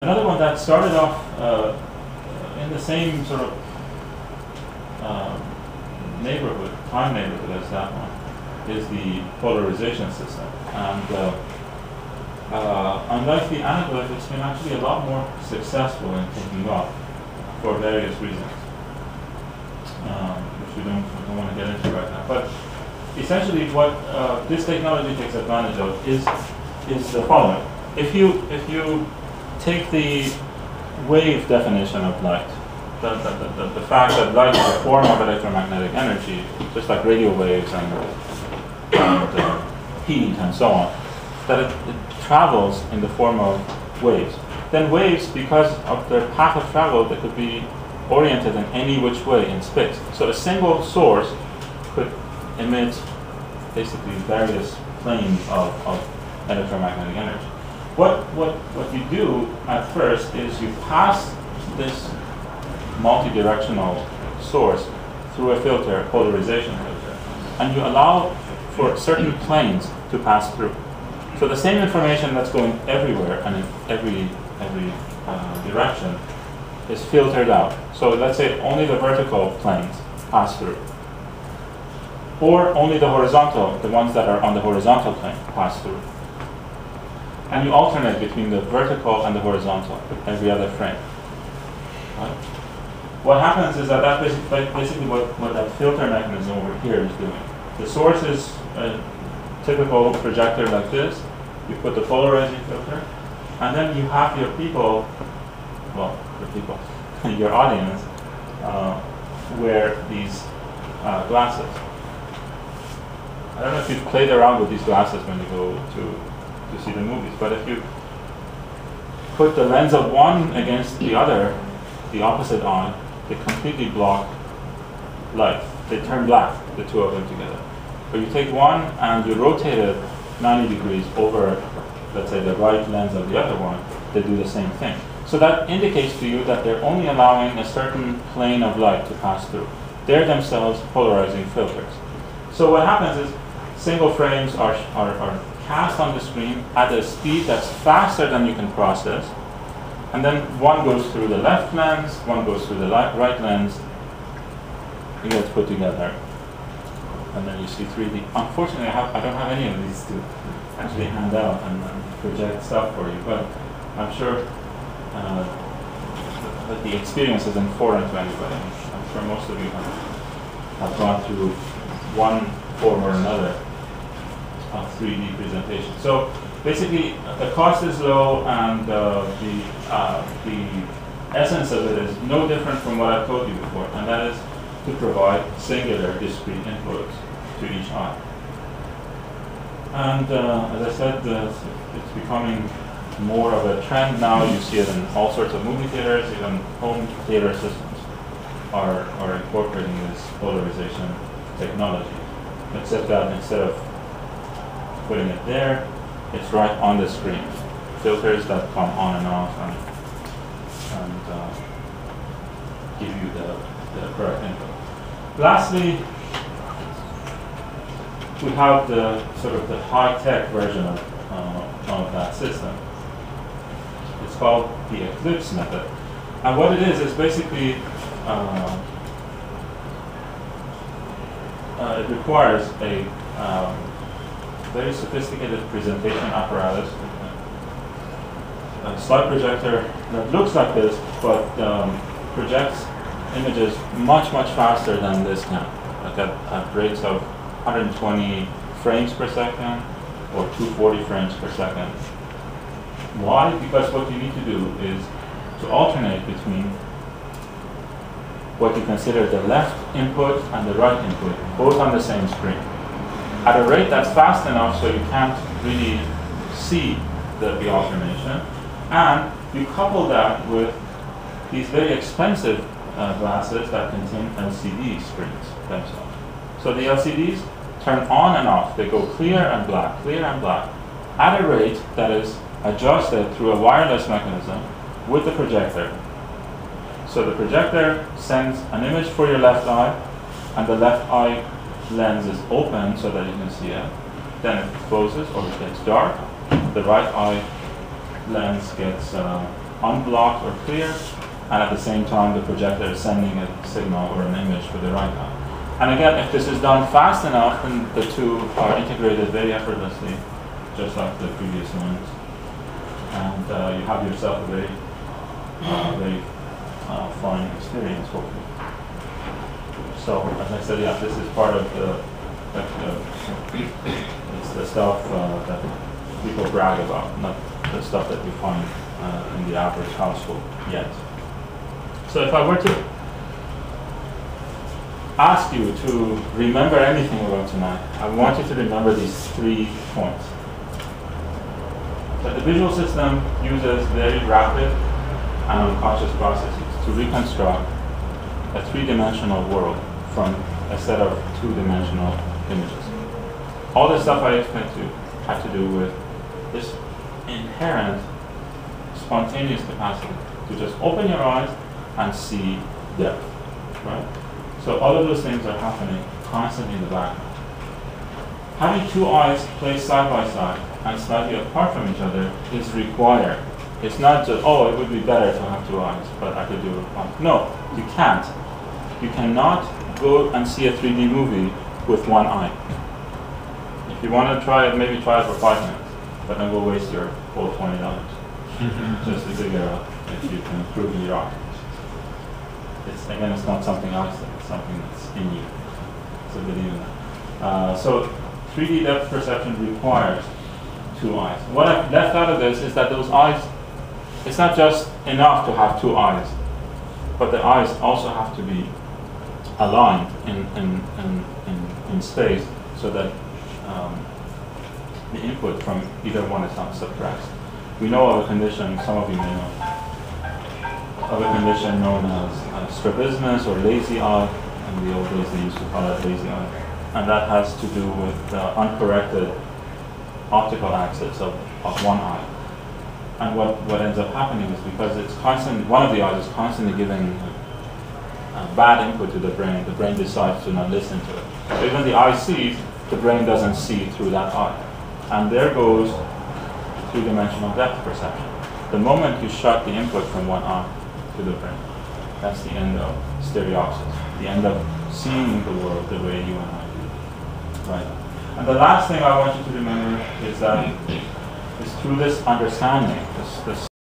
Another one that started off in the same sort of time neighborhood as that one, is the polarization system. And unlike the anaglyph, it's been actually a lot more successful in taking off for various reasons, which we don't want to get into right now. But essentially, what this technology takes advantage of is the following: if you take the wave definition of light, the fact that light is a form of electromagnetic energy, just like radio waves and heat and so on, that it travels in the form of waves. Then waves, because of their path of travel, they could be oriented in any which way in space. So a single source could emit basically various planes of electromagnetic energy. What you do at first is you pass this multi-directional source through a filter, a polarization filter, and you allow for certain planes to pass through. So the same information that's going everywhere and in every direction is filtered out. So let's say only the vertical planes pass through, or only the horizontal, the ones that are on the horizontal plane, pass through. And you alternate between the vertical and the horizontal every other frame. Right? What happens is that basically what that filter mechanism over here is doing. The source is a typical projector like this. You put the polarizing filter, and then you have your people, your audience, wear these glasses. I don't know if you've played around with these glasses when you go to see the movies, but if you put the lens of one against the other, the opposite eye, they completely block light. They turn black, the two of them together. But you take one and you rotate it 90 degrees over, let's say, the right lens of the other one, they do the same thing. So that indicates to you that they're only allowing a certain plane of light to pass through. They're themselves polarizing filters. So what happens is single frames are cast on the screen at a speed that's faster than you can process, and then one goes through the left lens, one goes through the right lens, it gets put together, and then you see 3D. Unfortunately, I don't have any of these to actually hand out and project stuff for you, but I'm sure that the experience isn't foreign to anybody. I'm sure most of you have gone through one form or another of 3D presentation. So basically, the cost is low, and the essence of it is no different from what I've told you before, and that is to provide singular, discrete inputs to each eye. And as I said, it's becoming more of a trend now. You see it in all sorts of movie theaters, even home theater systems are incorporating this polarization technology, except that instead of putting it there, it's right on the screen. Filters that come on and off and give you the correct input. Lastly, we have the sort of the high-tech version of that system. It's called the Eclipse Method. And what it is basically it requires a very sophisticated presentation apparatus, a slide projector that looks like this, but projects images much faster than this can, like at rates of 120 frames per second or 240 frames per second. Why? Because what you need to do is to alternate between what you consider the left input and the right input, both on the same screen, at a rate that's fast enough so you can't really see the alternation, and you couple that with these very expensive glasses that contain LCD screens themselves. So the LCDs turn on and off. They go clear and black, at a rate that is adjusted through a wireless mechanism with the projector. So the projector sends an image for your left eye, and the left eye lens is open so that you can see it. Then it closes or it gets dark. The right eye lens gets unblocked or clear, and at the same time the projector is sending a signal or an image for the right eye. And again, if this is done fast enough, then the two are integrated very effortlessly, just like the previous ones. And you have yourself a very fun experience, hopefully. So, as I said, yeah, this is part of it's the stuff that people brag about, not the stuff that you find in the average household yet. So if I were to ask you to remember anything about tonight, I want you to remember these 3 points. That the visual system uses very rapid and unconscious processes to reconstruct a 3-dimensional world from a set of 2-dimensional images. All the stuff I expect to have to do with this inherent spontaneous capacity to just open your eyes and see depth, right? So all of those things are happening constantly in the background. Having 2 eyes placed side by side and slightly apart from each other is required. It's not just, oh, it would be better to have 2 eyes, but I could do it with 1. No, you can't. You cannot go and see a 3D movie with 1 eye. If you want to try it, maybe try it for 5 minutes, but then go waste your whole $20 just to figure out if you can improve your eye. Again, it's not something outside, it's something that's in you. So believe in that. So 3D depth perception requires 2 eyes. What I've left out of this is that those eyes, it's not just enough to have 2 eyes, but the eyes also have to be aligned in space so that the input from either one is not suppressed. We know of a condition, some of you may know, of a condition known as strabismus or lazy eye. In the old days they used to call it lazy eye. And that has to do with uncorrected optical axis of 1 eye. And what ends up happening is because it's constant, one of the eyes is constantly giving bad input to the brain decides to not listen to it. So even the eye sees, the brain doesn't see through that eye. And there goes 2-dimensional depth perception. The moment you shut the input from 1 eye to the brain, that's the end of stereopsis, the end of seeing the world the way you and I do. Right. And the last thing I want you to remember is that it's through this understanding, this